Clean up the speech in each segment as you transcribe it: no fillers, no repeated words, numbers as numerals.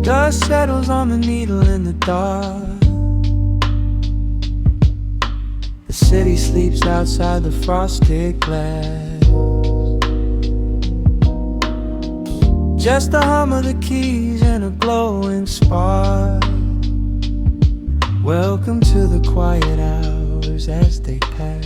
Dust settles on the needle in the dark. The city sleeps outside the frosted glass. Just the hum of the keys and a glowing spark. Welcome to the quiet hours as they pass.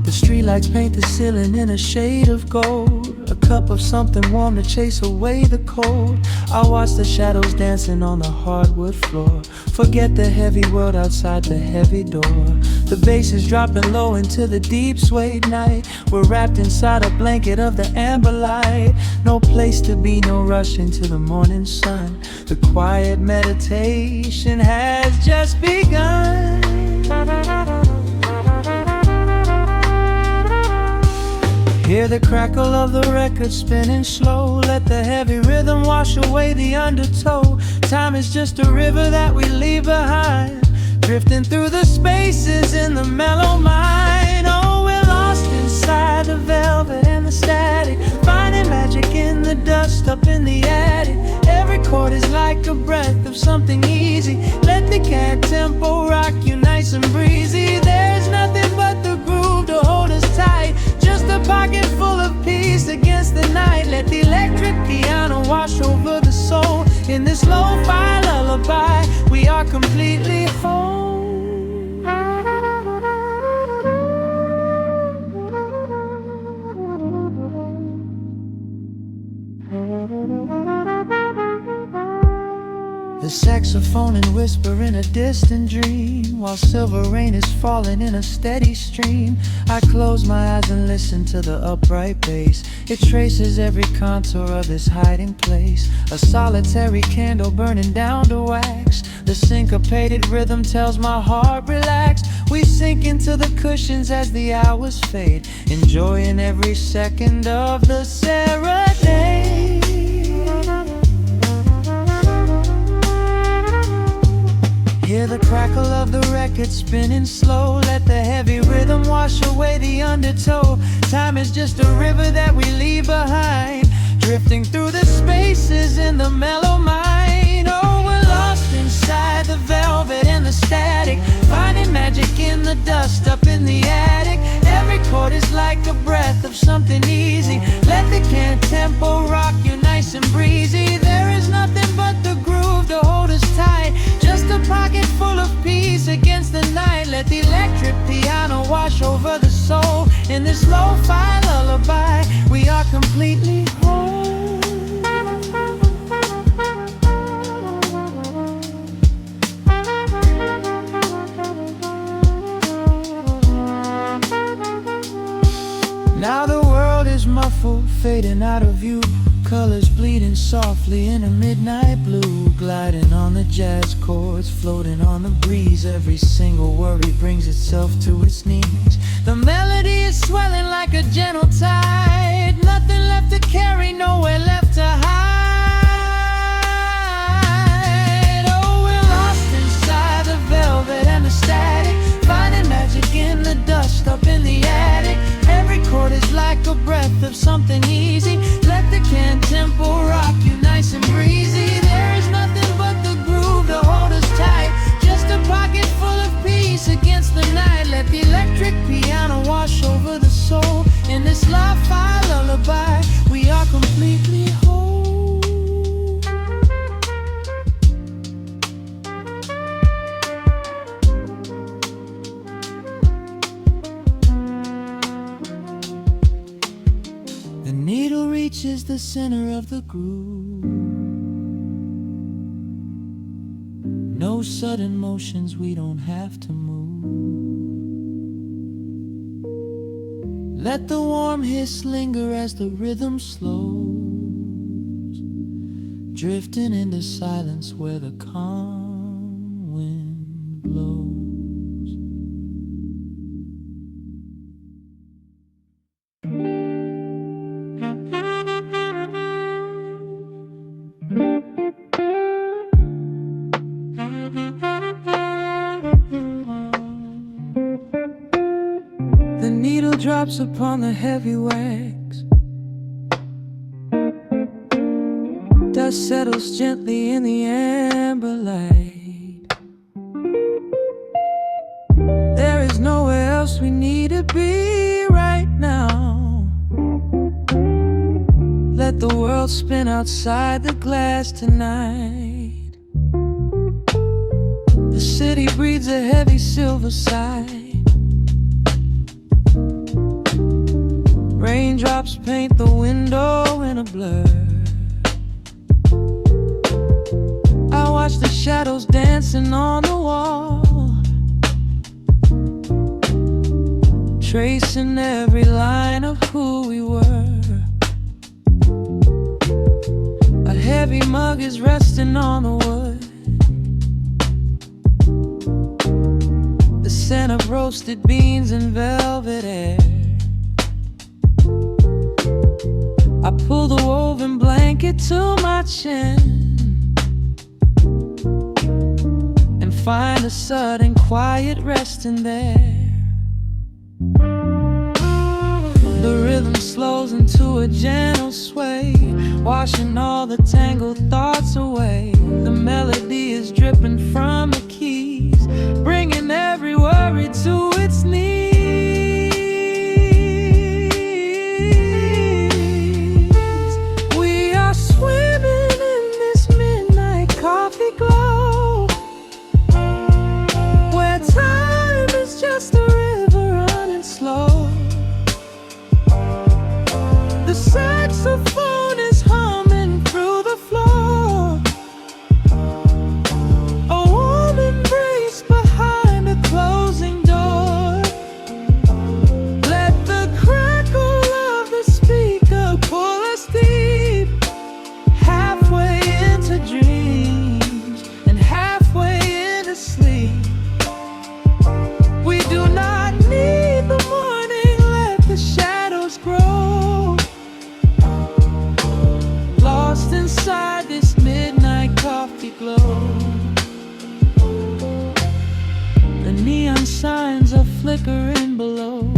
The streetlights paint the ceiling in a shade of gold. A cup of something warm to chase away the cold. I watch the shadows dancing on the hardwood floor. Forget the heavy world outside the heavy door. The bass is dropping low into the deep suede night. We're wrapped inside a blanket of the amber light. No place to be, no rush into the morning sun. The quiet meditation has just begun. Hear the crackle of the record spinning slow. Let the heavy rhythm wash away the undertow. Time is just a river that we leave behind, drifting through the spaces in the mellow mind. Oh, we're lost inside the velvet and the static, finding magic in the dust up in the attic. Every chord is like a breath of something easy. Let the cat tempo rock you nice and breezy. There's nothing but the groove to hold us tight. Just a pocket full of peace against the night. Let the electric piano wash over the soul. In this lo-fi lullaby, we are completely whole. The saxophone and whisper in a distant dream, while silver rain is falling in a steady stream. I close my eyes and listen to the upright bass. It traces every contour of this hiding place. A solitary candle burning down to wax. The syncopated rhythm tells my heart relax. We sink into the cushions as the hours fade, enjoying every second of the serenade. Hear the crackle of the record spinning slow. Let the heavy rhythm wash away the undertow. Time is just a river that we leave behind, drifting through the spaces in the mellow mind. Oh, we're lost inside the velvet and the static, finding magic in the dust up in the attic. Every chord is like a breath of something easy. Let the can tempo rock you nice and breezy. There is nothing but the groove to hold us tight. Just a pocket full of peace against the night. Let the electric piano wash over the soul. In this lo-fi lullaby, we are completely whole. Now the world is muffled, fading out of view. Colors bleeding softly in a midnight blue, gliding on the jazz chords, floating on the breeze. Every single worry brings itself to its knees. The melody is swelling like a gentle tide. Nothing left to carry, nowhere left to hide. Oh, we're lost inside the velvet and the static, finding magic in the dust up in the attic. Every chord is like a breath of something easy. Let the can tempo rock you nice and breezy. There is nothing but the groove to hold us tight. Just a pocket full of peace against the night. Let the electric piano wash over the soul. In this lo-fi lullaby, we are completely whole. The needle reaches the center of the groove. No sudden motions, we don't have to move. Let the warm hiss linger as the rhythm slows, drifting into silence where the calm wind blows. Raindrops upon the heavy wax. Dust settles gently in the amber light. There is nowhere else we need to be right now. Let the world spin outside the glass tonight. The city breathes a heavy silver sigh. Raindrops paint the window in a blur. I watch the shadows dancing on the wall, tracing every line of who we were. A heavy mug is resting on the wood. The scent of roasted beans and velvet air. I pull the woven blanket to my chin and find a sudden quiet resting there. The rhythm slows into a gentle sway, washing all the tangled thoughts away. The melody is dripping from the keys, bringing every worry to its knees. Saxophone is humming through the floor. A warm embrace behind a closing door. Let the crackle of the speaker pull us deep, halfway into dreams and halfway into sleep. We do not need the morning, let the shadows grow. Lost inside this midnight coffee glow. The neon signs are flickering below.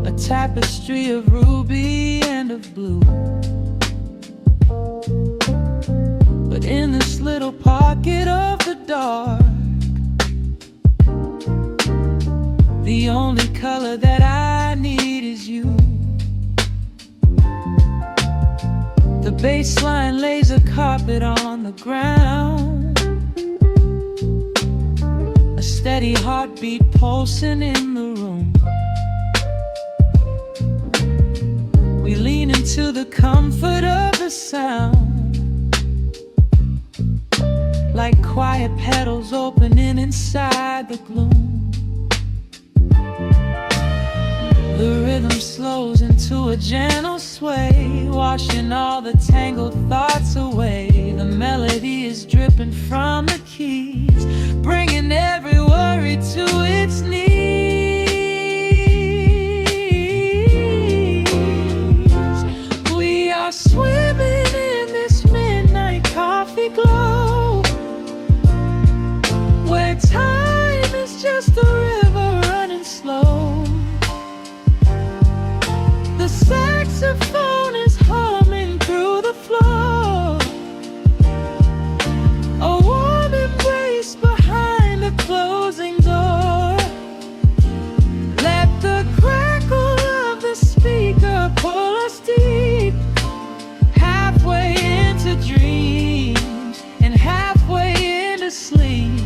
A tapestry of ruby and of blue. But in this little pocket of the dark, the only color that I need is you. The bassline lays a carpet on the ground, a steady heartbeat pulsing in the room. We lean into the comfort of the sound, like quiet petals opening inside the gloom. The rhythm slows into a gentle sway, washing all the tangled thoughts away. The melody is dripping from the keys, bringing every worry to its knees. We are swimming in this midnight coffee glow, where time is just a river running slow. The saxophone is humming through the floor. A warm embrace behind a closing door. Let the crackle of the speaker pull us deep, halfway into dreams and halfway into sleep.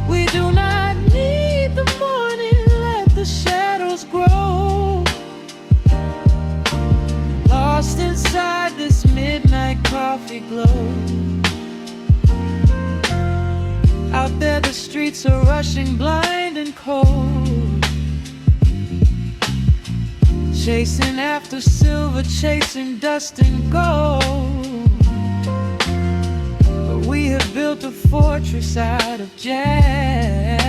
We do not need the morning, let the shadows grow. Lost inside this midnight coffee glow. Out there the streets are rushing blind and cold, chasing after silver, chasing dust and gold. But we have built a fortress out of jazz,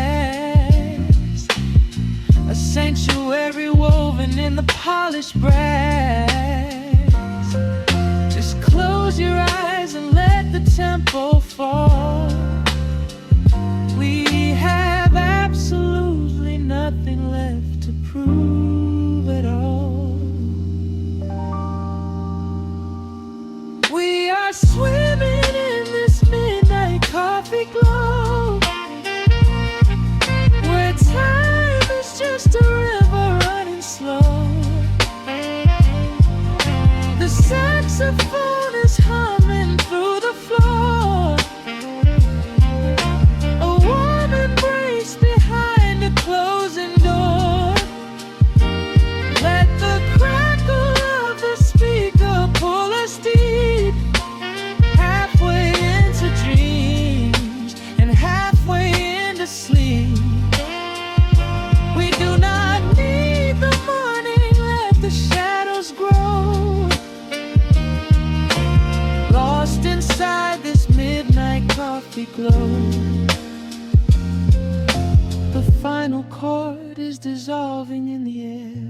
a sanctuary woven in the polished brass. Just close your eyes and let the tempo fall. We have absolute are swimming in this midnight coffee glow, where time is just a river running slow. The saxophone is humming through the floor, a warm embrace behind a closing door. Let the crackle of the speaker pull us deep, halfway into dreams and halfway into sleep. We do not need the morning, let the shadows grow. Lost inside this midnight coffee glow. The final chord is dissolving in the air,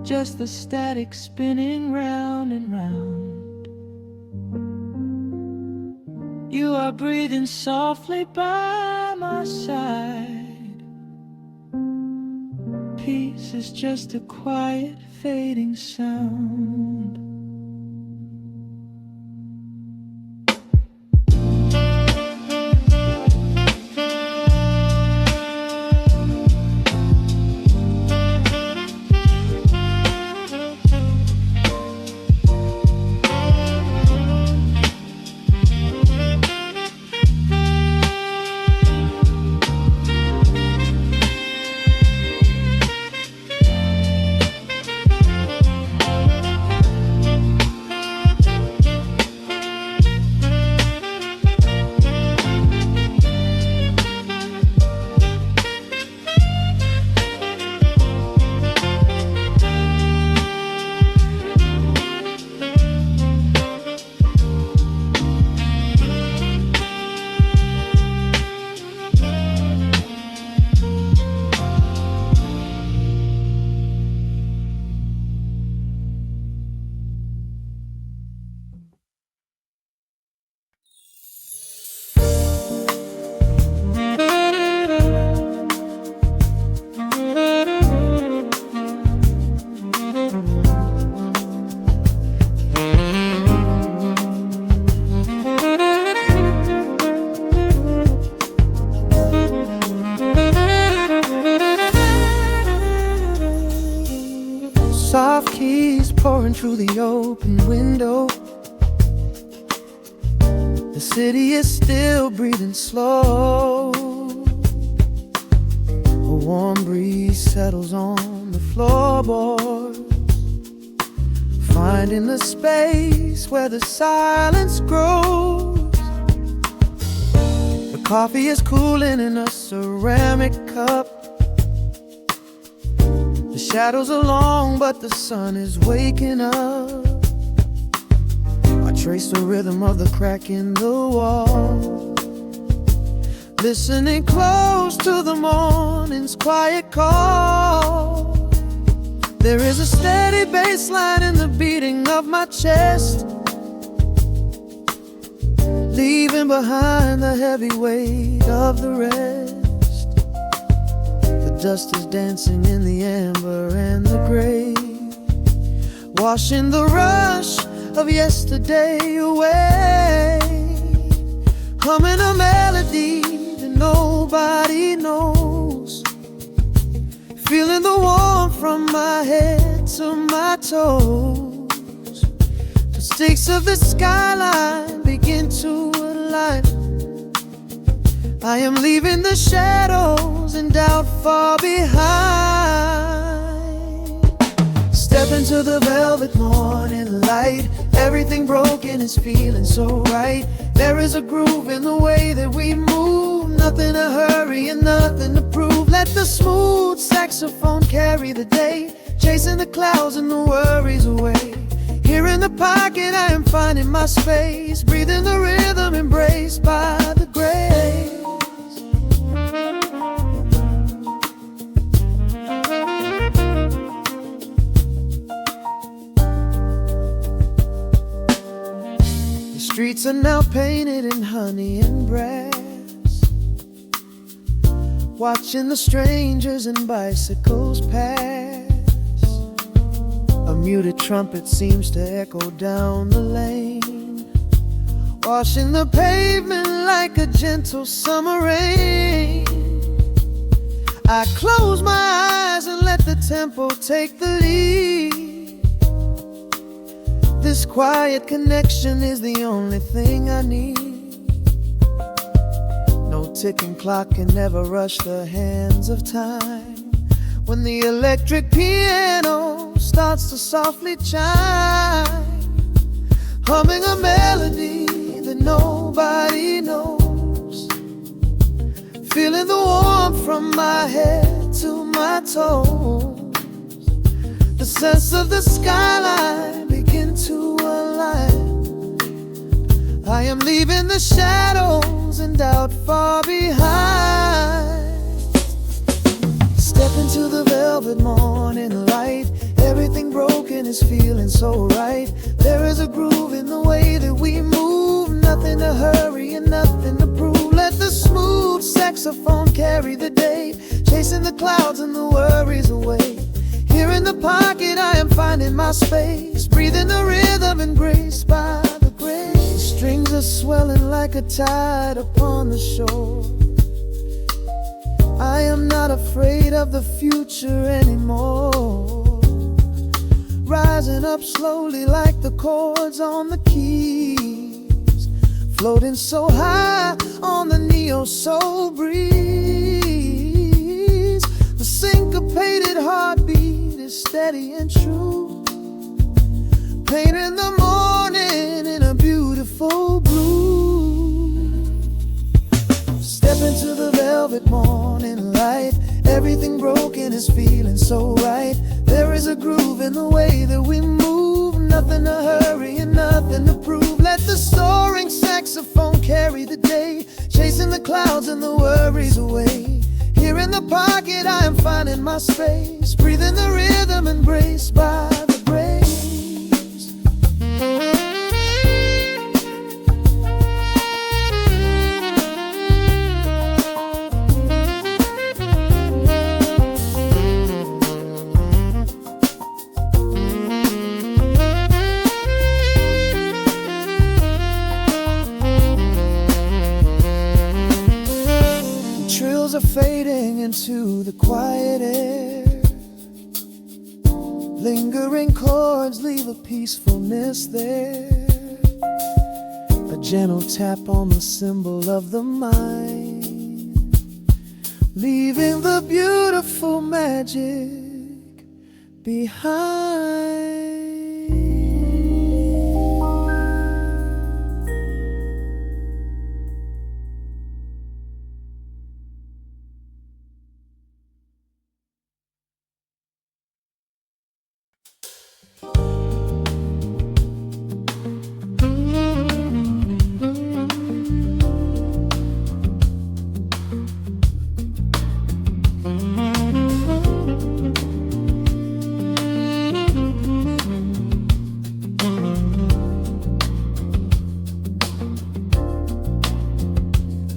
just the static spinning round and round. You are breathing softly by my side. Peace is just a quiet fading sound. Soft keys pouring through the open window. The city is still breathing slow. A warm breeze settles on the floorboards, finding the space where the silence grows. The coffee is cooling in a ceramic cup. The shadows are long, but the sun is waking up. I trace the rhythm of the crack in the wall, listening close to the morning's quiet call. There is a steady bass line in the beating of my chest, leaving behind the heavy weight of the rest. The dust is dancing in the amber and the gray, washing the rush of yesterday away. Humming a melody that nobody knows, feeling the warmth from my head to my toes. The stakes of the skyline begin to align. I am leaving the shadows and doubt far behind. Step into the velvet morning light. Everything broken is feeling so right. There is a groove in the way that we move. Nothing to hurry and nothing to prove. Let the smooth saxophone carry the day, chasing the clouds and the worries away. Here in the pocket I am finding my space, breathing the rhythm embraced by the grace. Streets are now painted in honey and brass, watching the strangers and bicycles pass. A muted trumpet seems to echo down the lane, washing the pavement like a gentle summer rain. I close my eyes and let the tempo take the lead. This quiet connection is the only thing I need. No ticking clock can ever rush the hands of time. When the electric piano starts to softly chime, humming a melody that nobody knows, feeling the warmth from my head to my toes. The sense of the skyline begin to align. I am leaving the shadows and doubt far behind. Step into the velvet morning light. Everything broken is feeling so right. There is a groove in the way that we move. Nothing to hurry and nothing to prove. Let the smooth saxophone carry the day, chasing the clouds and the worries away. Here in the pocket I am finding my space, breathing the rhythm and graced by the grace. Strings are swelling like a tide upon the shore. I am not afraid of the future anymore. Rising up slowly like the chords on the keys, floating so high on the neo-soul breeze. The syncopated heartbeat is steady and true, painting the morning in a beautiful blue. Step into the velvet morning light. Everything broken is feeling so right. There is a groove in the way that we move. Nothing to hurry and nothing to prove. Let the soaring saxophone carry the day, chasing the clouds and the worries away. Here in the pocket I am finding my space, breathing the rhythm embraced by the grace. Are fading into the quiet air. Lingering chords leave a peacefulness there. A gentle tap on the symbol of the mind, leaving the beautiful magic behind.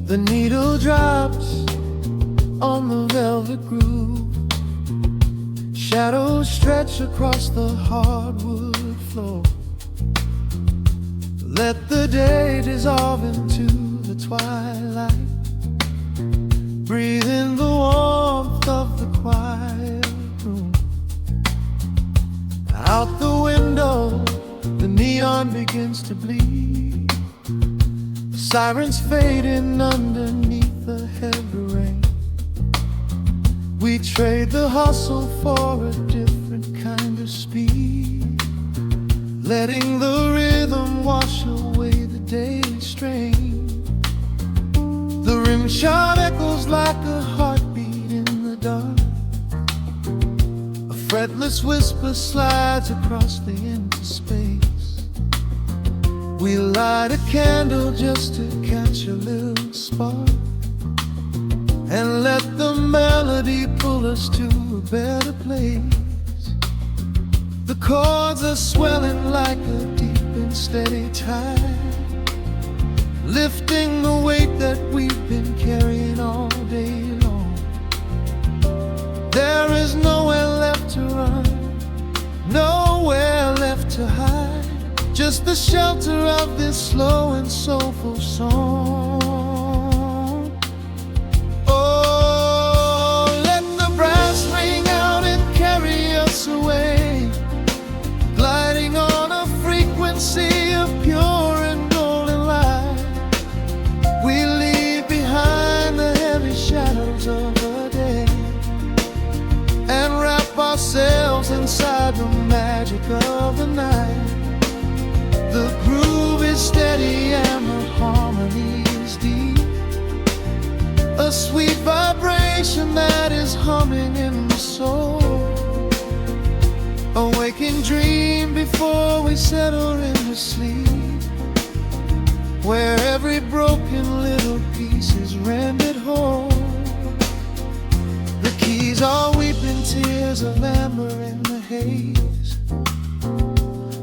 The needle drops on the velvet groove. Shadows stretch across the hardwood floor. Let the day dissolve into the twilight. Breathe in the warmth of the quiet room. Out the window, the neon begins to bleed. Sirens fading underneath the heavy rain. We trade the hustle for a different kind of speed, letting the rhythm wash away the daily strain. The rim shot echoes like a heartbeat in the dark. A fretless whisper slides across the empty space. We light a candle just to catch a little spark, and let the melody pull us to a better place. The chords are swelling like a deep and steady tide, lifting the weight that we've been carrying all day long. There is nowhere left to run, nowhere to hide, just the shelter of this slow and soulful song. Oh, let the brass ring out and carry us away, gliding on a frequency of pure and golden light. We leave behind the heavy shadows of the day and wrap ourselves inside the magic of the night. The groove is steady and the harmony is deep, a sweet vibration that is humming in the soul, a waking dream before we settle into sleep, where every broken little piece is rendered whole. The keys are weeping tears of amber in the haze,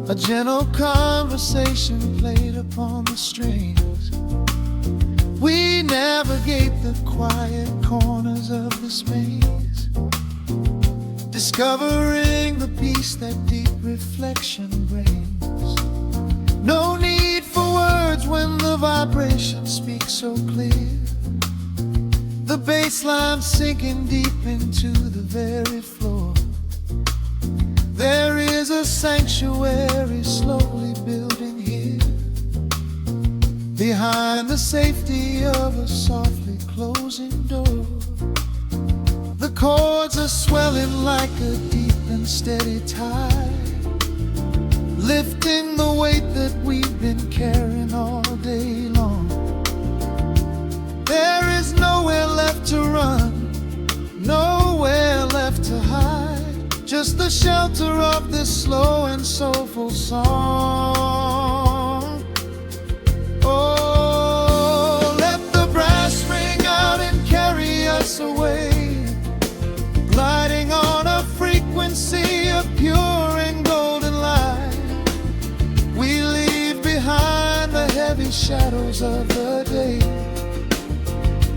a gentle conversation played upon the strings. We navigate the quiet corners of this maze, discovering the peace that deep reflection brings. No need for words when the vibration speaks so clear, the bass line sinking deep into the very floor. There is a sanctuary slowly building here, behind the safety of a softly closing door. The chords are swelling like a deep and steady tide, lifting the weight that we've been carrying all day long. There is nowhere left to run, nowhere left to hide, just the shelter of this slow and soulful song. Oh, let the brass ring out and carry us away, gliding on a frequency of pure and golden light. We leave behind the heavy shadows of the day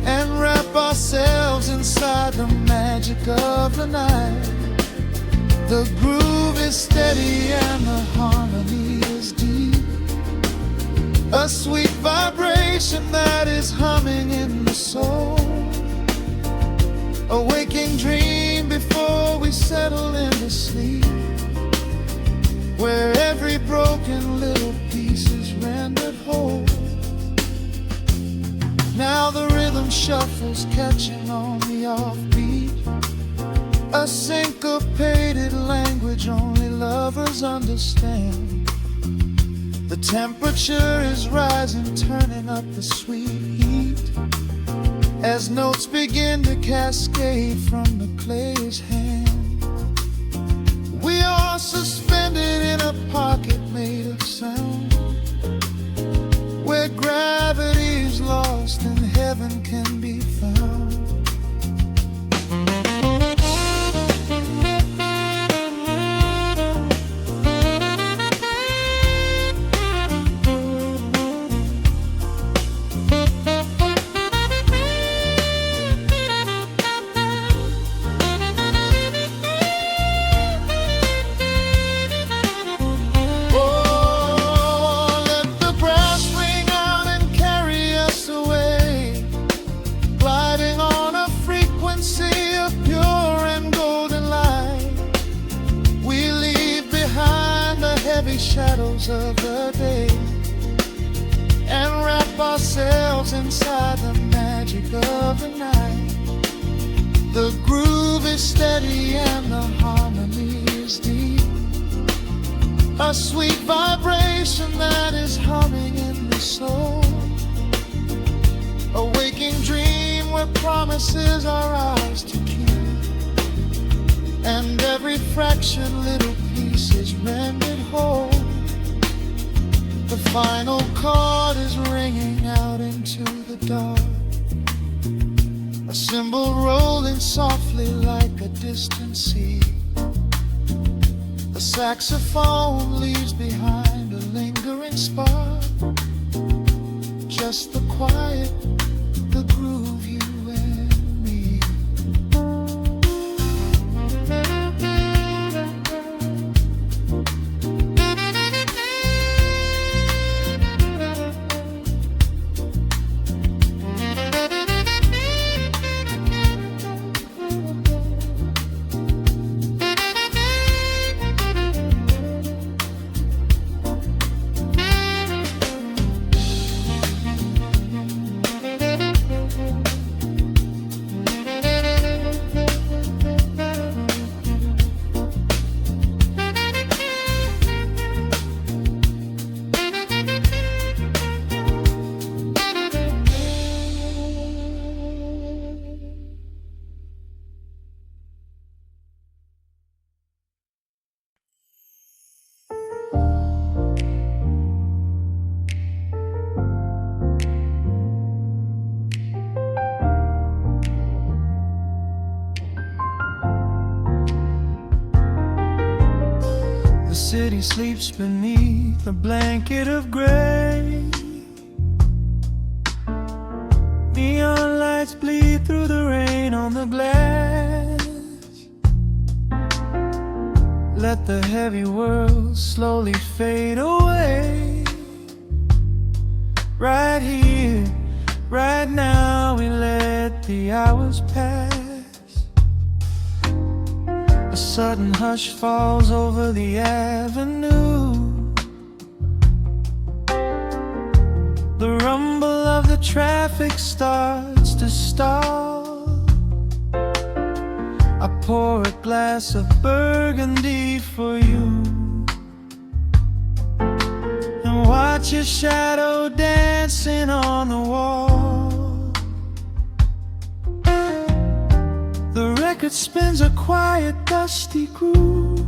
and wrap ourselves inside the magic of the night. The groove is steady and the harmony is deep, a sweet vibration that is humming in the soul, a waking dream before we settle into sleep, where every broken little piece is rendered whole. Now the rhythm shuffles, catching on the offbeat, a syncopated language only lovers understand. The temperature is rising, turning up the sweet heat, as notes begin to cascade from the clay's hand. We are suspended in a pocket made of sound, where gravity is lost and heaven can be found. Shadows of the day and wrap ourselves inside the magic of the night. The groove is steady and the harmony is deep, a sweet vibration that is humming in the soul, a waking dream where promises are ours to keep, and every fraction little piece is rendered whole. The final chord is ringing out into the dark, a cymbal rolling softly like a distant sea. The saxophone leaves behind a lingering spark, just the quiet, the groove, you and me. The city sleeps beneath a blanket of gray. Neon lights bleed through the rain on the glass. Let the heavy world slowly fade away. Right here, right now, we let the hours pass. A sudden hush falls over the avenue. The rumble of the traffic starts to stall. I pour a glass of burgundy for you and watch your shadow dancing on the wall. The record spins a quiet, dusty groove.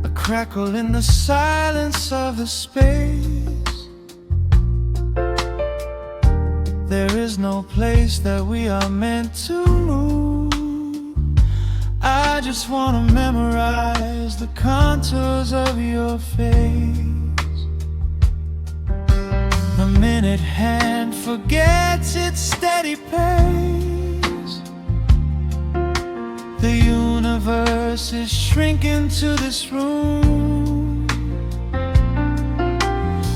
A crackle in the silence of the space. There is no place that we are meant to move. I just wanna memorize the contours of your face. The minute hand forgets its steady pace. The universe is shrinking to this room.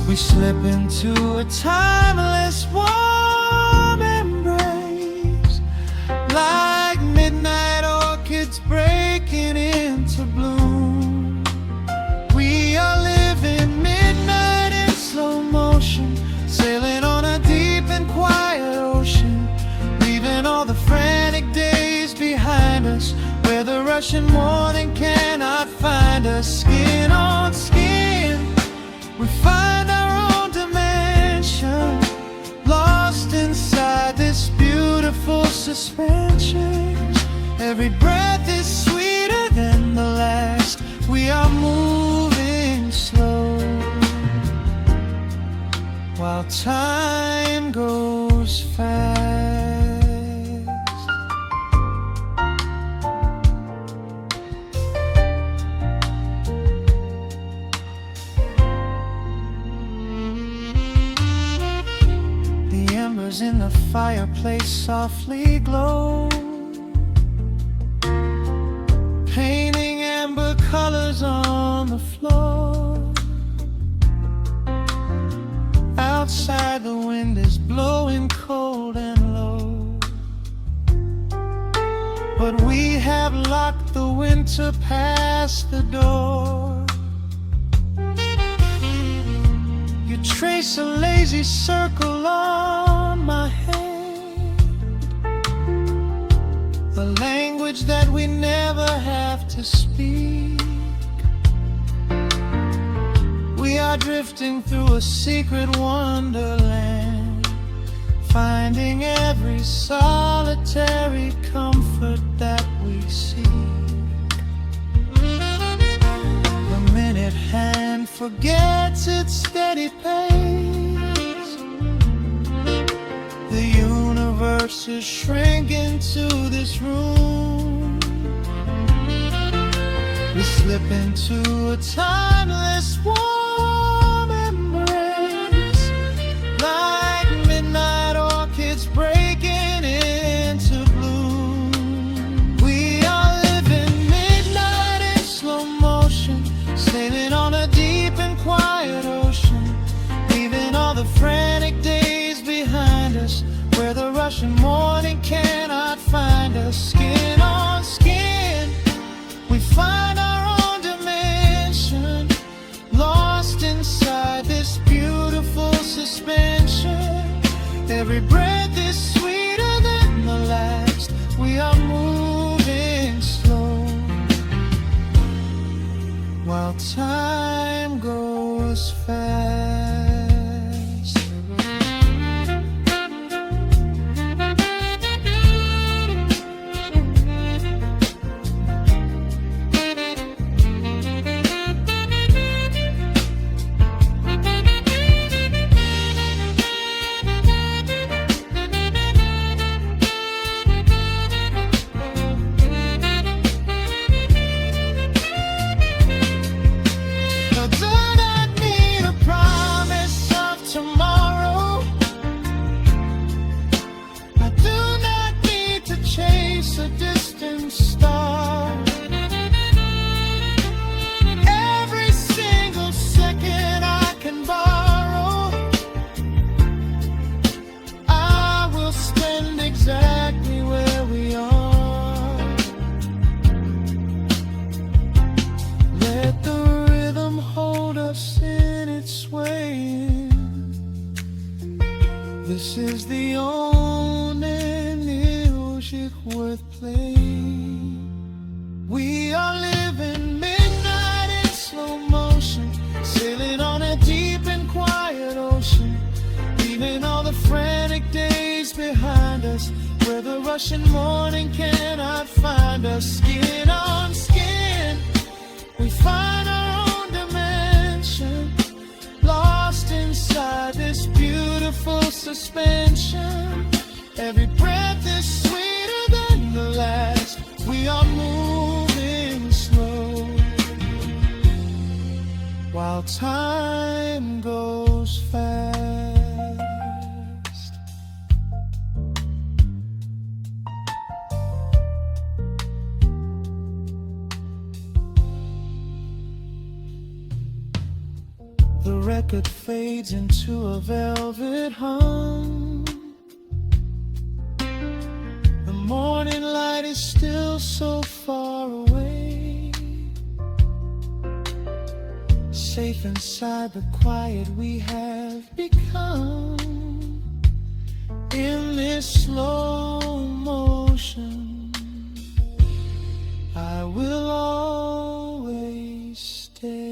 We slip into a timeless warm embrace, like midnight orchids breaking into bloom. We are living midnight in slow motion, sailing on a deep and quiet ocean, leaving all the frantic days behind us, where the rushing morning cannot find us. Skin on skin, we find our own dimension, lost inside this beautiful suspension. Every breath is sweeter than the last. We are moving slow, while time goes fast. The embers in the fireplace softly glow, painting amber colors on the floor. Outside the wind is blowing cold and low, but we have locked the winter past the door. You trace a lazy circle on my hand, the language that we never have to speak. We are drifting through a secret wonderland, finding every solitary comfort that we seek. The minute hand forgets its steady pace. The universe is shrinking to this room. We slip into a timeless warm embrace, like midnight orchids breaking into bloom. We are living midnight in slow motion, sailing on a deep and quiet ocean, leaving all the frantic days behind us, where the rushing morning cannot find us. Skin on skin, we find our own dimension, lost inside this beautiful suspension. Every breath is sweeter than the last. We are moving slow, while time goes fast. rushing morning cannot find us. Skin on skin, we find our own dimension, lost inside this beautiful suspension. Every breath is sweeter than the last. We are moving slow, while time goes fast. The record fades into a velvet hum. The morning light is still so far away. Safe inside the quiet we have become. In this slow motion, I will always stay.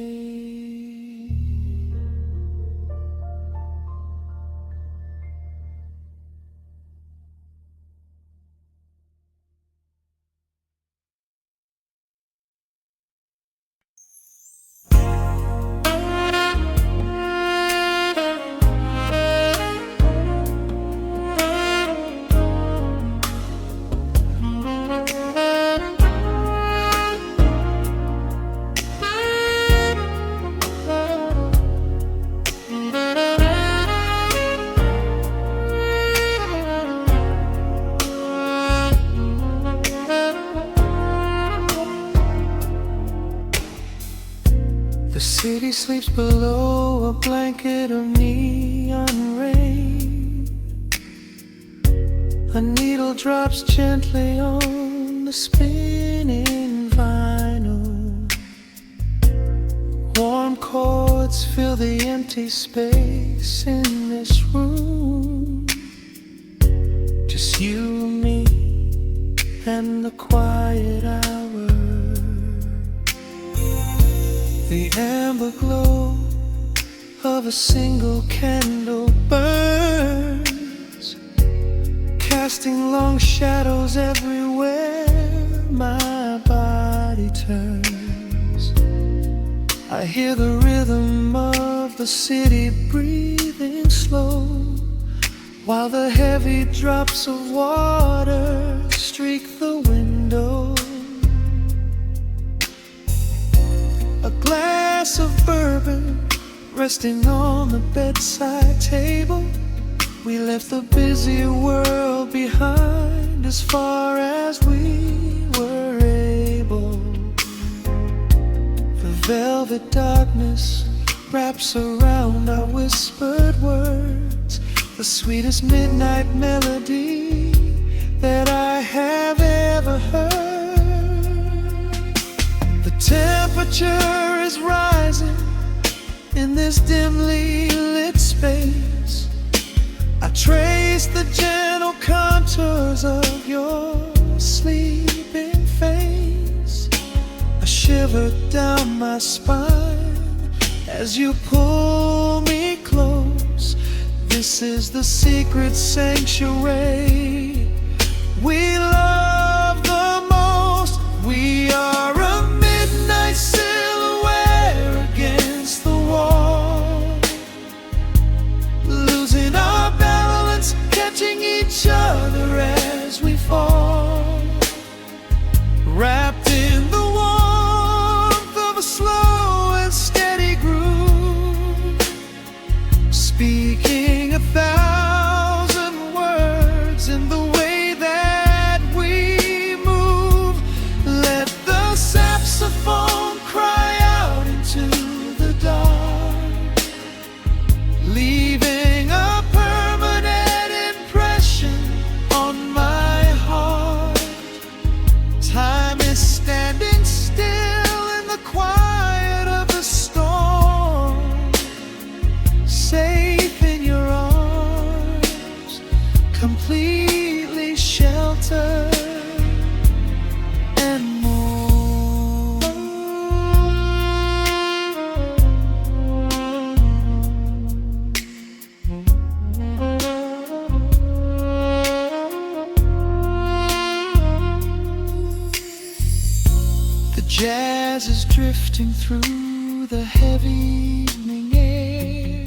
The city sleeps below a blanket of neon rain. A needle drops gently on the spinning vinyl. Warm chords fill the empty space in this room. Just you and me and the quiet hour. The amber glow of a single candle burns, casting long shadows everywhere my body turns. I hear the rhythm of the city breathing slow, while the heavy drops of water streak the window. A glass of bourbon resting on the bedside table. We left the busy world behind as far as we were able. The velvet darkness wraps around our whispered words, the sweetest midnight melody that I have ever heard. The temperature is rising in this dimly lit space. I trace the gentle contours of your sleeping face. A shiver down my spine as you pull me close. This is the secret sanctuary we love the most. We are a midnight silhouette against the wall, losing our balance, catching each other as we fall, wrapped in the warmth of a slow and steady groove, speaking 1,000 words in the way that we move. Let the Jazz is drifting through the heavy evening air.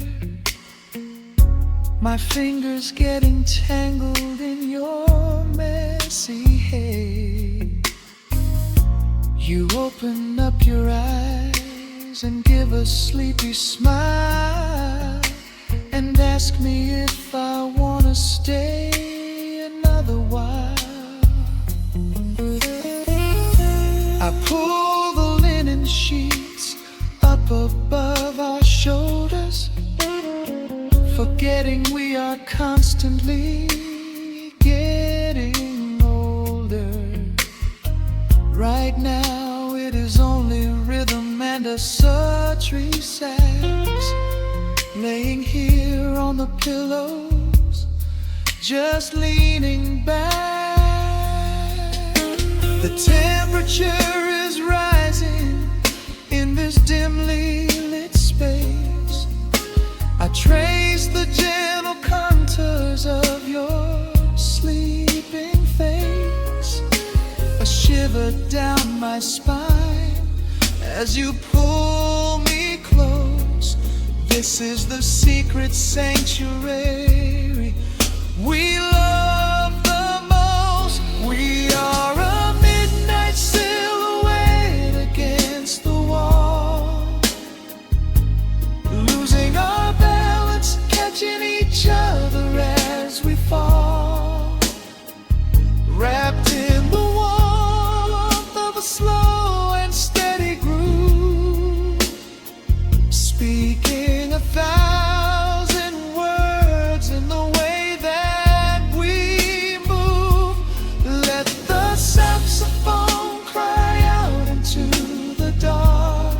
My fingers getting tangled in your messy hair. You open up your eyes and give a sleepy smile and ask me if I wanna stay another while. I pull the linen sheets up above our shoulders, forgetting we are constantly getting older. Right now it is only rhythm and a sultry sax, laying here on the pillows, just leaning back. The temperature is rising in this dimly lit space. I trace the gentle contours of your sleeping face, a shiver down my spine as you pull me close. This is the secret sanctuary we love the most. We are a midnight silhouette against the wall, losing our balance, catching each other as we fall, wrapped in the warmth of a slow and steady groove, speaking 1,000 words in the way that we move. Let the saxophone cry out into the dark,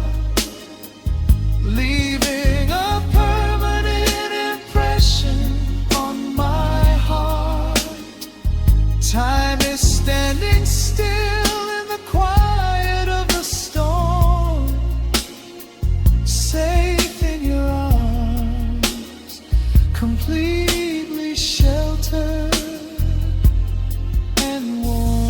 leaving a permanent impression on my heart. Time is standing still in the quiet of the storm, safe in your arms, completely sheltered and warm.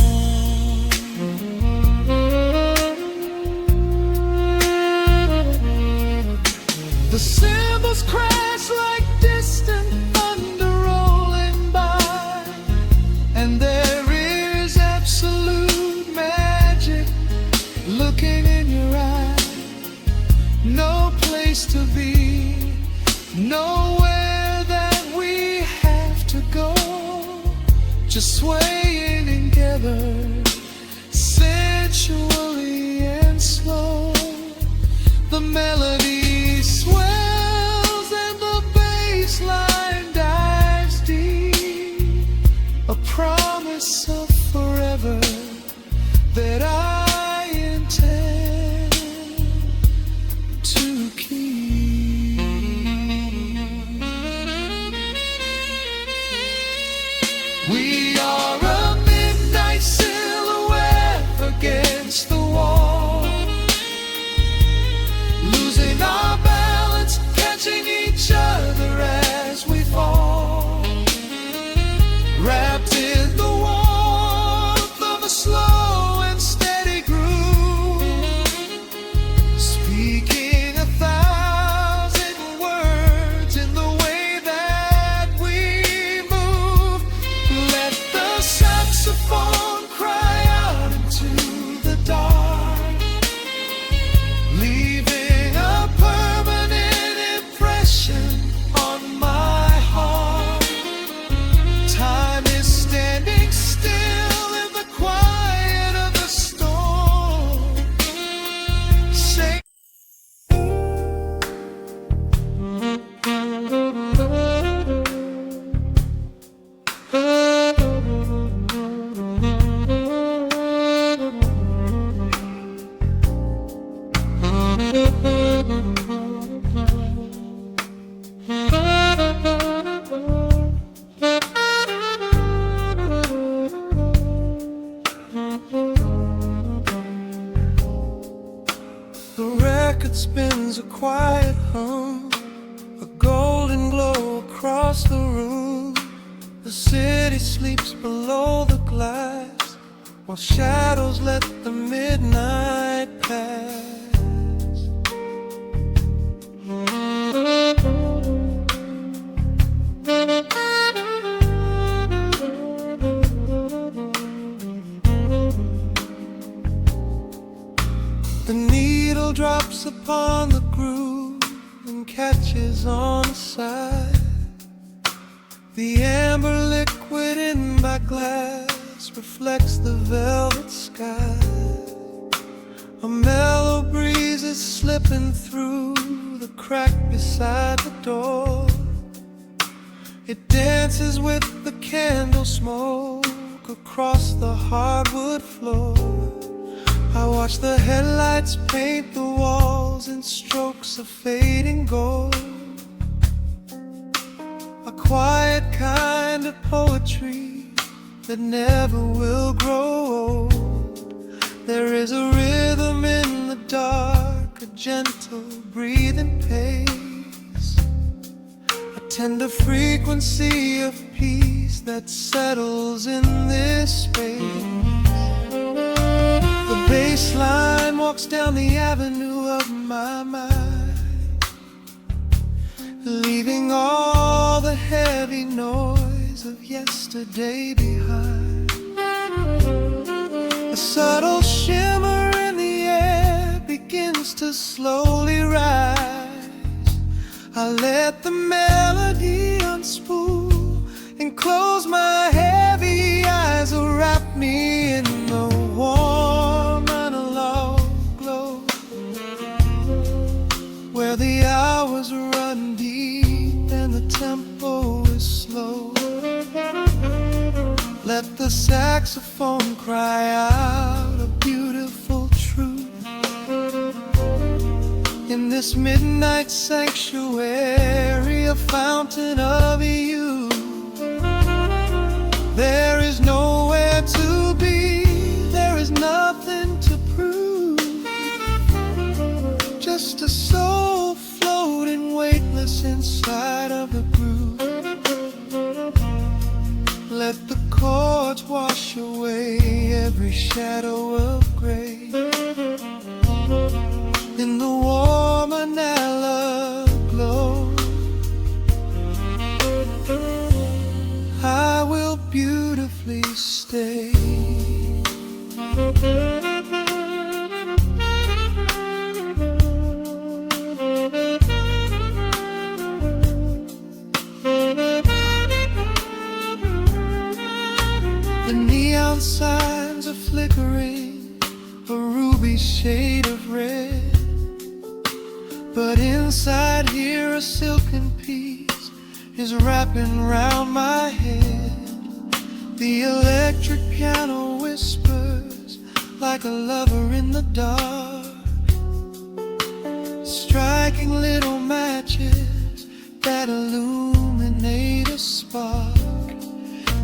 The cymbals crash like distant thunder rolling by, and there is absolute magic looking in your eye. No place to be, nowhere that we have to go, just swaying together, sensually and slow. The melody swells and the bass line dives deep, a promise of forever that I intend to keep. We are a midnight silhouette against the wall, losing our balance, catching each other as we fall, wrapped in the warmth of a slow and steady groove, speaking 1,000 words in the way that we move. Let the saxophone cry out into the dark, leaving a permanent impression on my heart. Time is standing still in the quiet of the storm. Say the record spins a quiet hum, a golden glow across the room. The city sleeps below the glass, while shadows let the midnight past. The needle drops upon the groove and catches on the side. The amber liquid in my glass reflects the velvet sky. A mellow breeze is slipping through the crack beside the door. It dances with the candle smoke across the hardwood floor. I watch the headlights paint the walls in strokes of fading gold. A quiet kind of poetry that never will grow old. There is a rhythm in the dark, a gentle breathing pace, a tender frequency of peace that settles in this space. The bass line walks down the avenue of my mind, leaving all the heavy noise of yesterday behind. A subtle shimmer in the air begins to slowly rise. I let the melody unspool and close my heavy eyes, wrap me in the warm analog glow, where the hours run deep and the tempo is slow. Let the saxophone cry out a beautiful truth. In this midnight sanctuary, a fountain of youth. There is nowhere to be, there is nothing to prove. Just a soul floating weightless inside of the groove. Let the chords wash away every shadow of gray. In the warm analog glow, I will beautifully stay. The neon signs are flickering, a ruby shade of red. But inside here a silken peace is wrapping round my head. The electric piano whispers like a lover in the dark, striking little matches that illuminate a spark.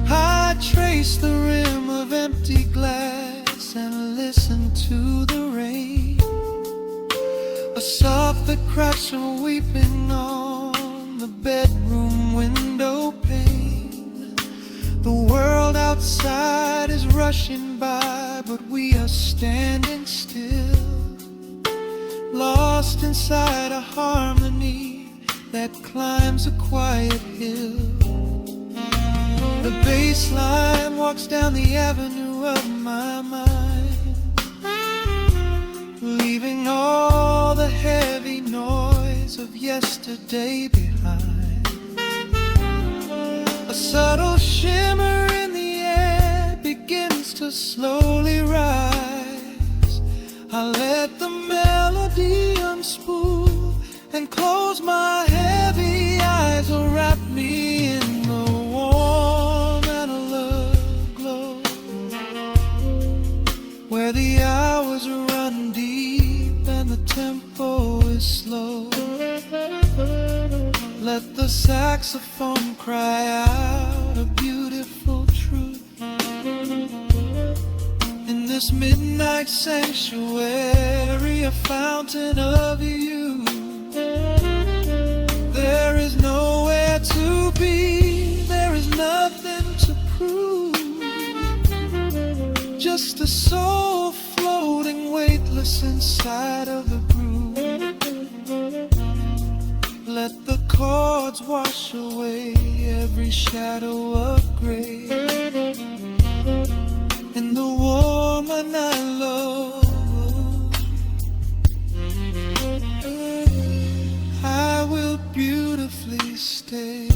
I trace the rim of empty glass and listen to the rain, a soft that cracks from weeping on the bedroom window pane. The world outside is rushing by, but we are standing still, lost inside a harmony that climbs a quiet hill. The bass line walks down the avenue of my mind, leaving all the heavy noise of yesterday behind. A subtle shimmer in the air begins to slowly rise. I let the melody unspool and close my heavy eyes, will wrap me in the warm analog glow, where the hours run deep and the tempo is slow. Let the saxophone cry out a beautiful truth. In this midnight sanctuary, a fountain of youth. There is nowhere to be, there is nothing to prove. Just a soul floating weightless voice inside of the groove. Let the chords wash away every shadow of gray. And the woman I love, I will beautifully stay.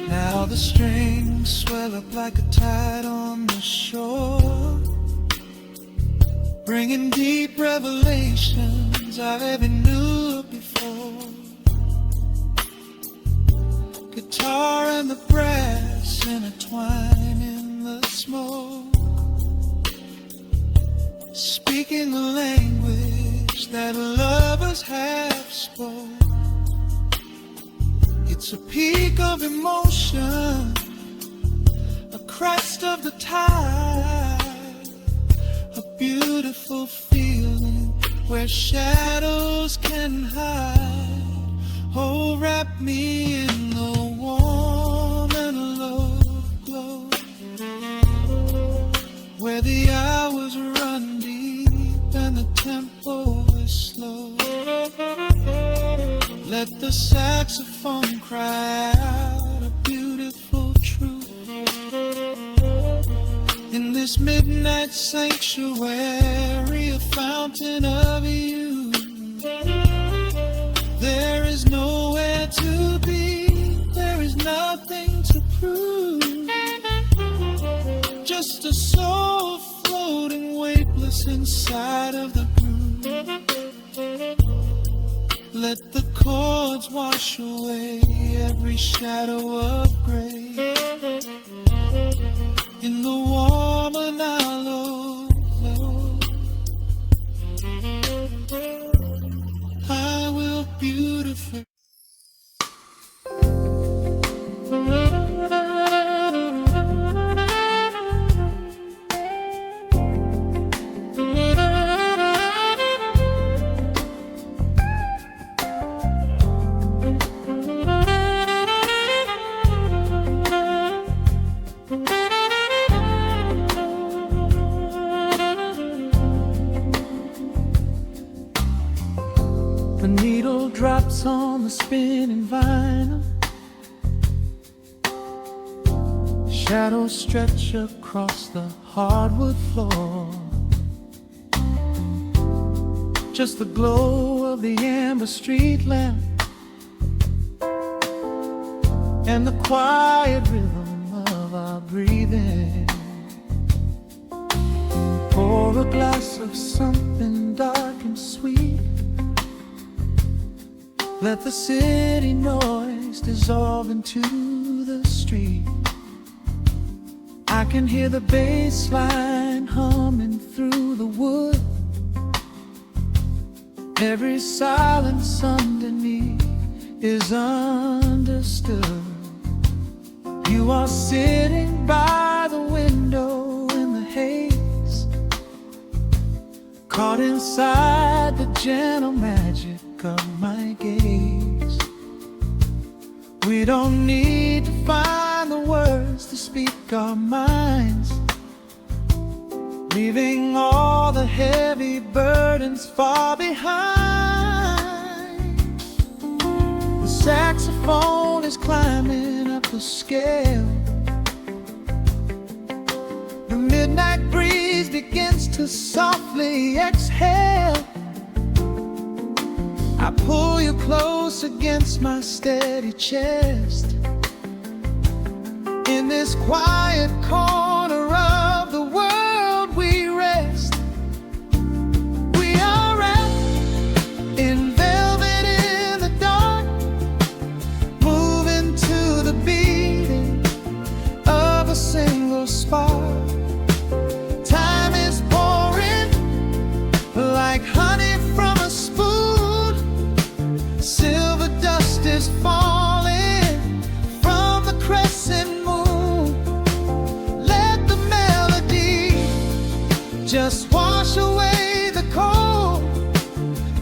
Now the strings swell up like a tide on the shore, bringing deep revelations I've ever knew before. Guitar and the brass intertwine in the smoke, speaking the language that lovers have spoke. It's a peak of emotion, a crest of the tide, a beautiful feeling where shadows can hide. Oh, wrap me in the warm and love glow, where the hours run deep and the tempo is slow. Let the saxophone cry out a beautiful truth in this midnight sanctuary, a fountain of youth. There is nowhere to be, there is nothing to prove, just a soul floating weightless inside of the groove. Let the chords wash away every shadow of gray. In the warm and hollow glow, I will beautifully. The needle drops on the spinning vinyl, shadows stretch across the hardwood floor. Just the glow of the amber street lamp and the quiet rhythm of our breathing. Pour a glass of something dark and sweet. Let the city noise dissolve into the street. I can hear the bass line humming through the wood. Every silence underneath is understood. You are sitting by the window in the haze, caught inside the gentle magic of my gaze. We don't need to find the words to speak our minds, leaving all the heavy burdens far behind. The saxophone is climbing up the scale. The midnight breeze begins to softly exhale. I pull you close against my steady chest. In this quiet corner of the world we rest. We are wrapped in velvet in the dark, moving to the beating of a single spark. Time is pouring like honey from a spoon. Silver dust is falling from the crescent moon. Let the melody just wash away the cold.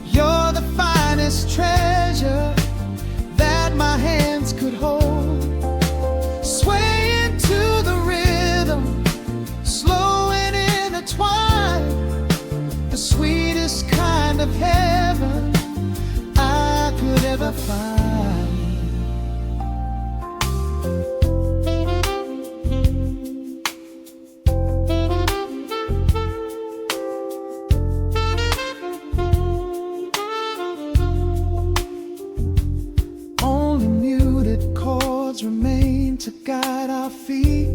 You're the fire find. Only muted chords remain to guide our feet,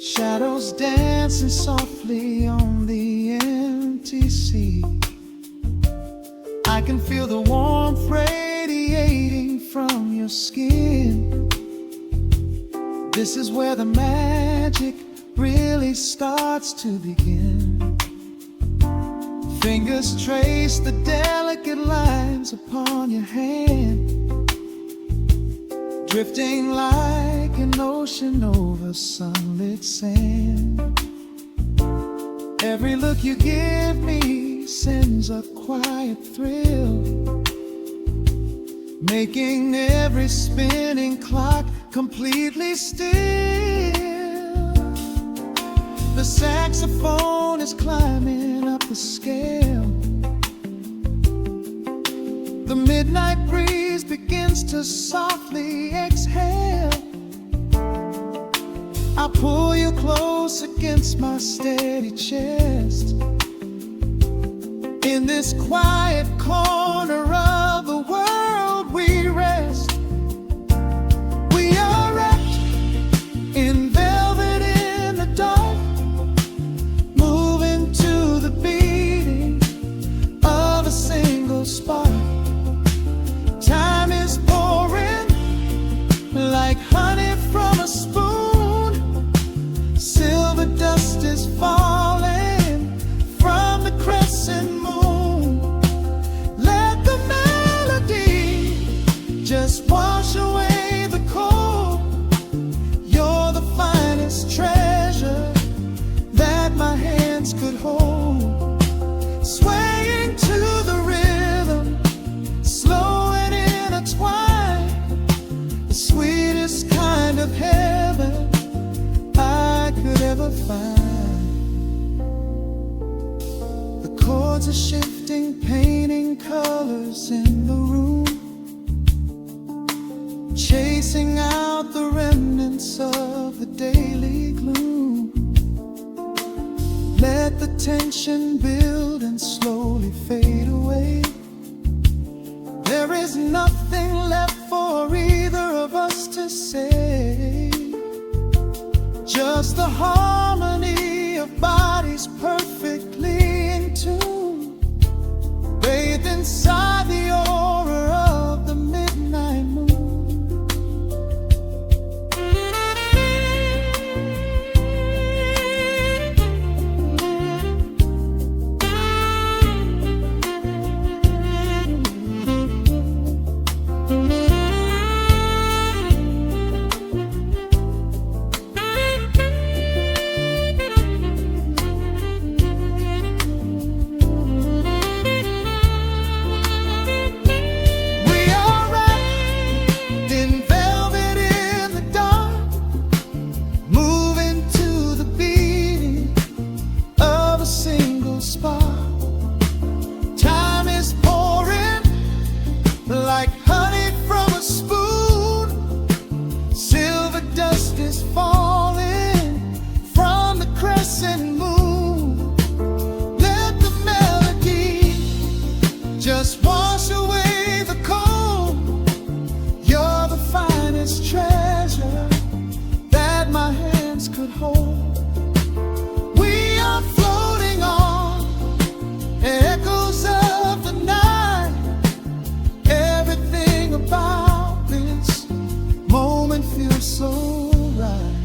shadows dancing softly on the empty sea. I can feel the warmth radiating from your skin. This is where the magic really starts to begin. Fingers trace the delicate lines upon your hand, drifting like an ocean over sunlit sand. Every look you give me sends a quiet thrill, making every spinning clock completely still. The saxophone is climbing up the scale. The midnight breeze begins to softly exhale. I pull you close against my steady chest. In this quiet corner of the world we rest. We are wrapped in velvet in the dark, moving to the beating of a single spark. Time is pouring like honey from a spoon. Silver dust is falling from the crescent moon. Let the melody just wash away the cold. You're the finest treasure that my hands could hold. Swaying to the rhythm, slow and intertwined, the sweetest kind of heaven I could ever find. The chords are shifting, painting colors in the room, chasing out the remnants of the daily gloom. Let the tension build and slowly fade away. There is nothing left for either of us to say, just the harmony of bodies perfectly in tune, bathed inside the aura of the midnight moon. Just wash away the cold. You're the finest treasure that my hands could hold. We are floating on echoes of the night. Everything about this moment feels so right.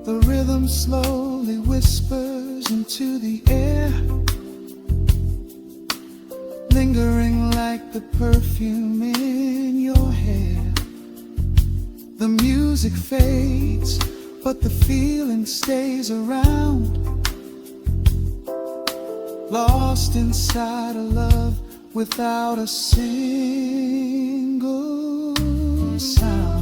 The rhythm slowly whispers into the air, lingering like the perfume in your hair. The music fades, but the feeling stays around, lost inside a love without a single sound.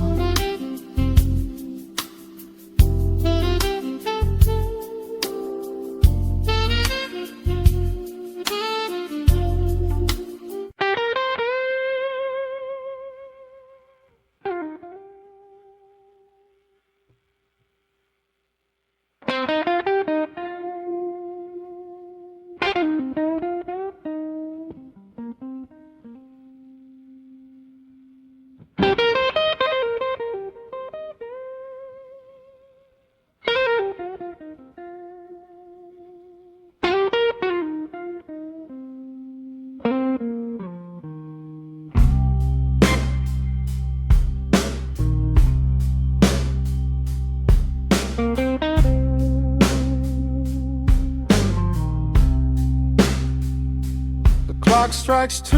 Clock strikes 2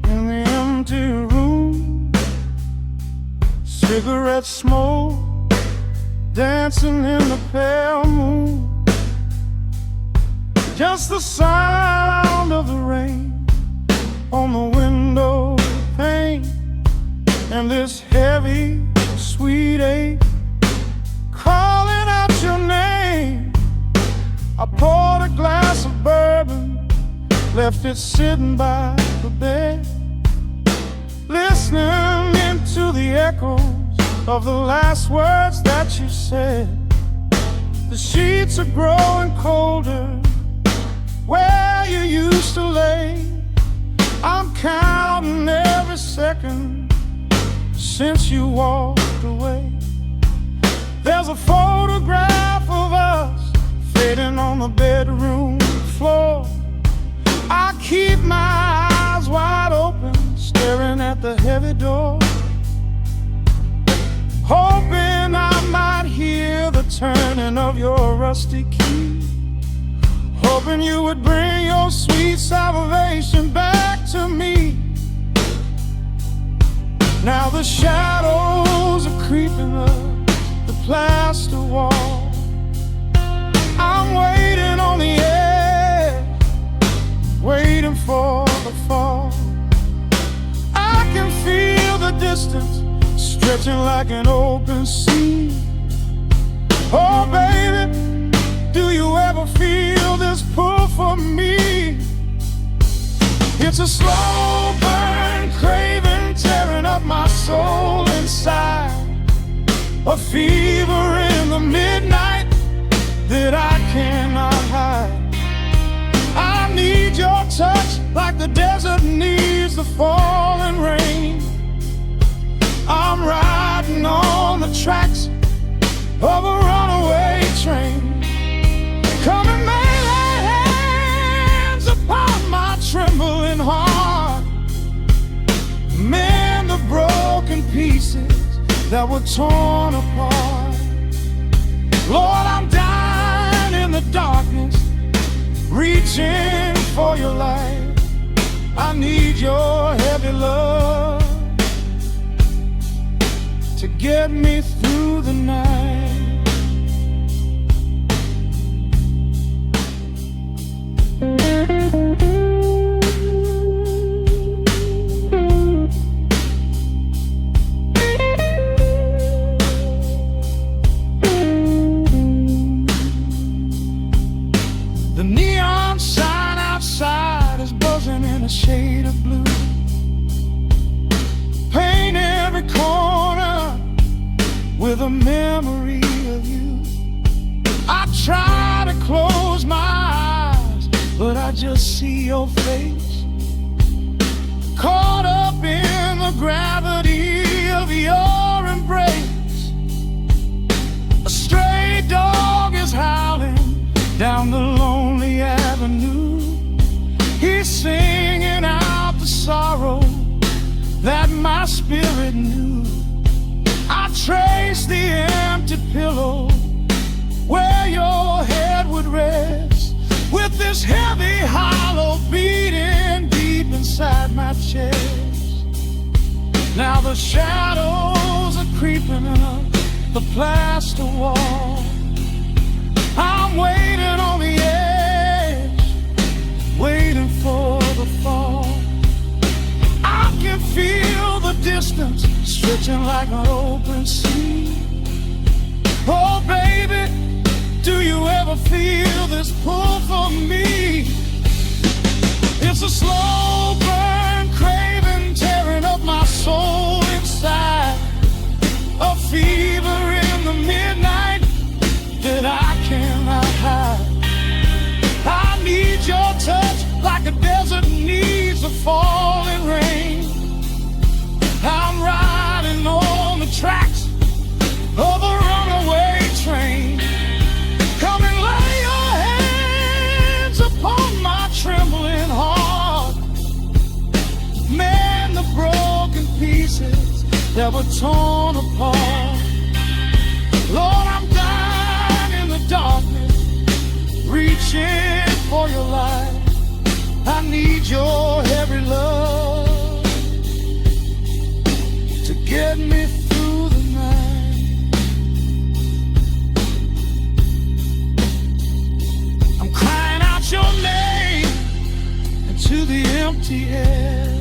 in the empty room. Cigarette smoke dancing in the pale moon. Just the sound of the rain on the window pane, and this heavy, sweet ache calling out your name. I poured a glass of bourbon, left it sitting by the bed, listening into the echoes of the last words that you said. The sheets are growing colder where you used to lay. I'm counting every second since you walked away. There's a photograph of us fading on the bedroom floor. I keep my eyes wide open, staring at the heavy door, hoping I might hear the turning of your rusty key, hoping you would bring your sweet salvation back to me. Now the shadows are creeping up the plaster wall. I'm waiting on the edge, waiting for the fall. I can feel the distance stretching like an open sea. Oh baby, do you ever feel this pull for me? It's a slow burn craving tearing up my soul inside, a fever in the midnight that I cannot hide. I need your touch like the desert needs the falling rain. I'm riding on the tracks of a runaway train. Come and lay hands upon my trembling heart, mend the broken pieces that were torn apart. Lord, I'm dying in the darkness, reaching for your light. I need your heavy love to get me through the night. The neon sign outside is buzzing in a shade of blue. Paint every corner with a memory of you. I try to close my eyes, but I just see your face, caught up in the gravity of your embrace. A stray dog is howling down the lonely avenue. He's singing out the sorrow that my spirit knew. I trace the empty pillow where your head would rest, with this heavy hollow beating deep inside my chest. Now the shadows are creeping up the plaster wall. I'm waiting on the edge, waiting for the fall. I can feel the distance stretching like an open sea. Oh baby, do you ever feel this pull for me? It's a slow burn craving tearing up my soul inside, a fever in the midnight that I cannot hide. I need your touch like a desert needs the falling rain. I'm riding on the tracks of a runaway train. Come and lay your hands upon my trembling heart, mend the broken pieces that were torn apart. Lord, I'm dying in the darkness, reaching for your light. I need your heavy love to get me through the night. I'm crying out your name into the empty air.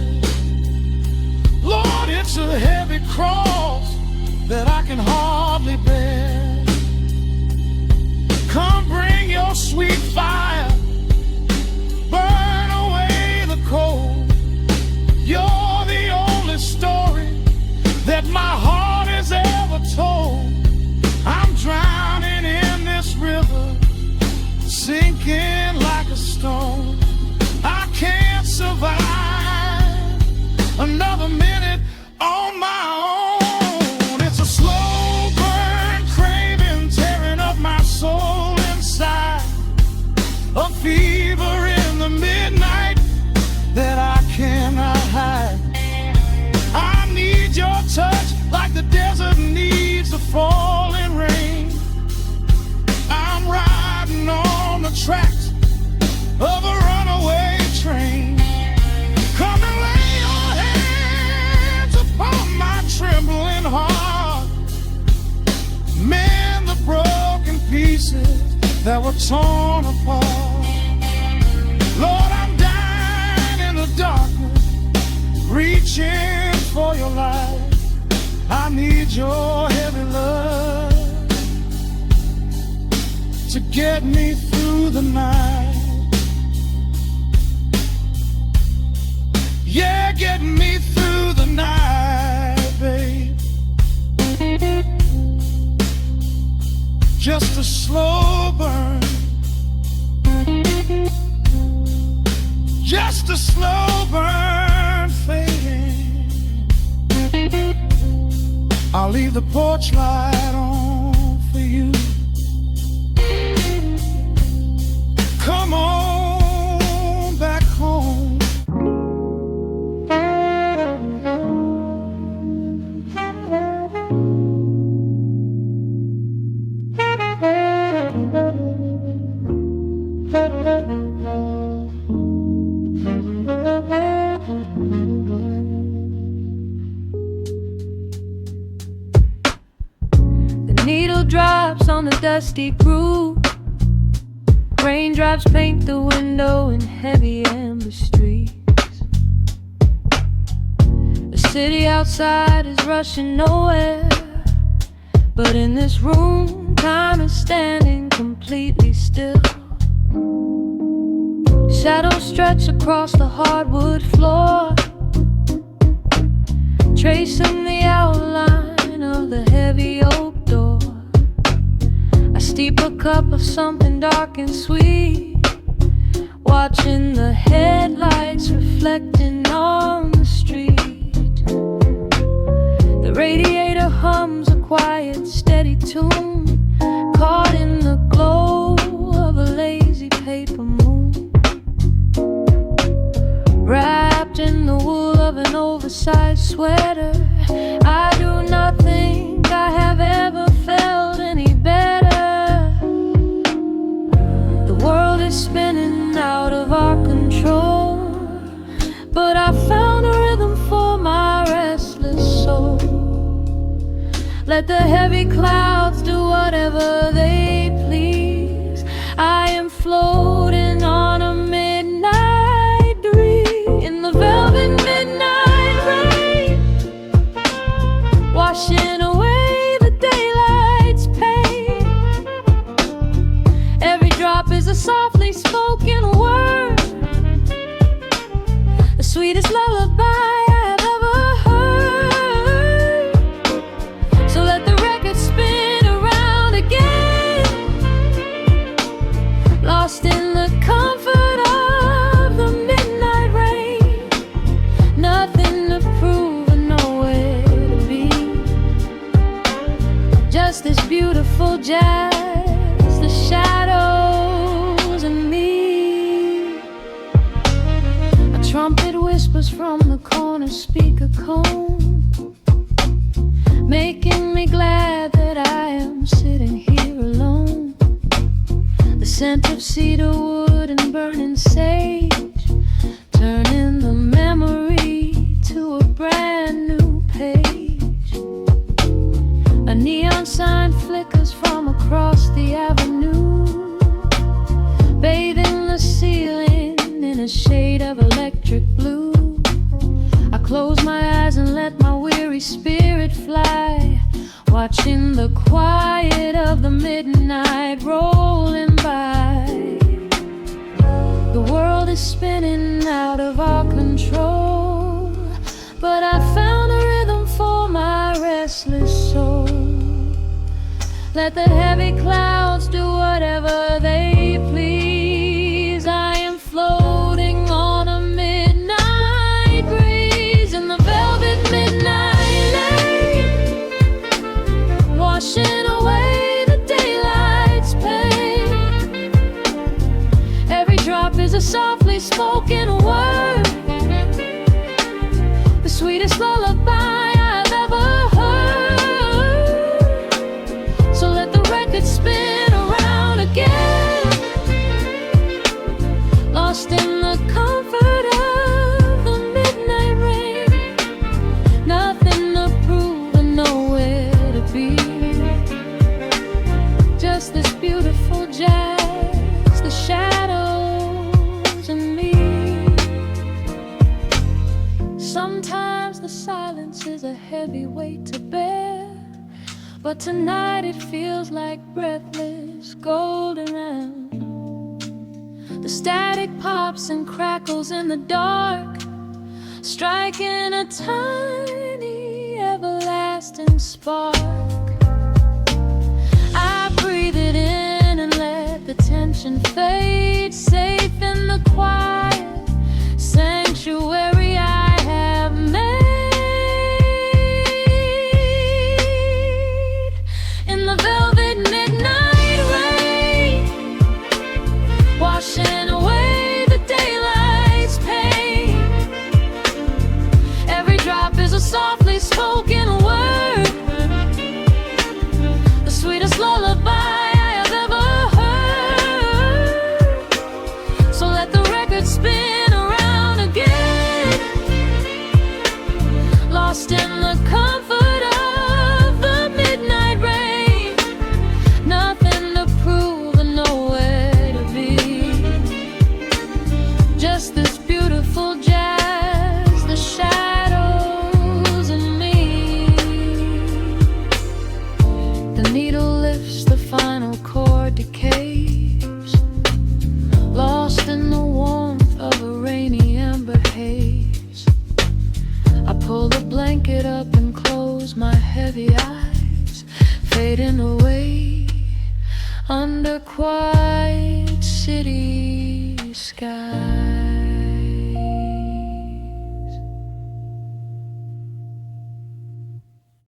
Lord, it's a heavy cross that I can hardly bear. Come bring your sweet fire, burn away the cold. You're the only story that my heart has ever told. I'm drowning in this river, sinking like a stone. I can't survive another minute on my own. It's a slow burn craving, tearing up my soul inside. A fever in the midnight that I cannot hide. I need your touch like the desert needs the falling rain. I'm riding on the tracks of a runaway train. Come and lay your hands upon my trembling heart. Mend the broken pieces that were torn apart. Lord, I'm dying in the darkness, reaching for your light. I need your heavy love to get me through the night. Yeah, get me through the night, babe. Just a slow burn, just a slow burn fading. I'll leave the porch light on for you. Come on back home. Needle drops on the dusty groove. Raindrops paint the window in heavy amber streets. The city outside is rushing nowhere, but in this room, time is standing completely still. Shadows stretch across the hardwood floor, tracing the outline of the heavy oak door. I steep a cup of something dark and sweet, watching the headlights reflecting on the street. The radiator hums a quiet, steady tune, caught in the glow of a lazy paper moon. Wrapped in the wool of an oversized sweater, I do not think I have ever felt any better. The world is spinning out of our control, but I found a rhythm for my restless soul. Let the heavy clouds do whatever they please. I am floating on a midnight dream in the velvet midnight rain, washing away the daylight's pain. Every drop is a softly spoken word, the sweetest lullaby I have ever heard. So let the record spin around again, lost in the comfort of the midnight rain. Nothing to prove and nowhere to be, just this beautiful jazz, the shadows and me. A trumpet whispers from the corner speaker cone, making me glad that I am sitting here alone. The scent of cedar wood and burning sage a shade of electric blue. I close my eyes and let my weary spirit fly, watching the quiet of the midnight rolling by. The world is spinning out of our control, but I found a rhythm for my restless soul. Let the heavy clouds do whatever they please. I am floating on a midnight breeze in the velvet midnight lane, washing away the daylight's pain. Every drop is a softly spoken word, the sweetest lullaby I've ever heard. So let the record spin around again, lost in the comfort of the midnight rain. Nothing to prove and nowhere to be, just this beautiful jazz, the shadows and me. Sometimes the silence is a heavy weight to bear, but tonight it feels like breathless golden round. The static pops and crackles in the dark, striking a tiny everlasting spark. I breathe it in and let the tension fade, safe in the quiet sanctuary I have made. In the velvet midnight rain, washing away the daylight's pain. Every drop is a softly spoken word, the sweetest lullaby I have ever heard. So let the record spin around again, lost in the comfort of the midnight rain. Nothing to prove and nowhere to be, just this beautiful jazz, the shadows and me. The needle lifts, the final chord decays, lost in the warmth of a rainy amber haze. I pull the blanket up and close my heavy eyes, fading away under quiet city skies.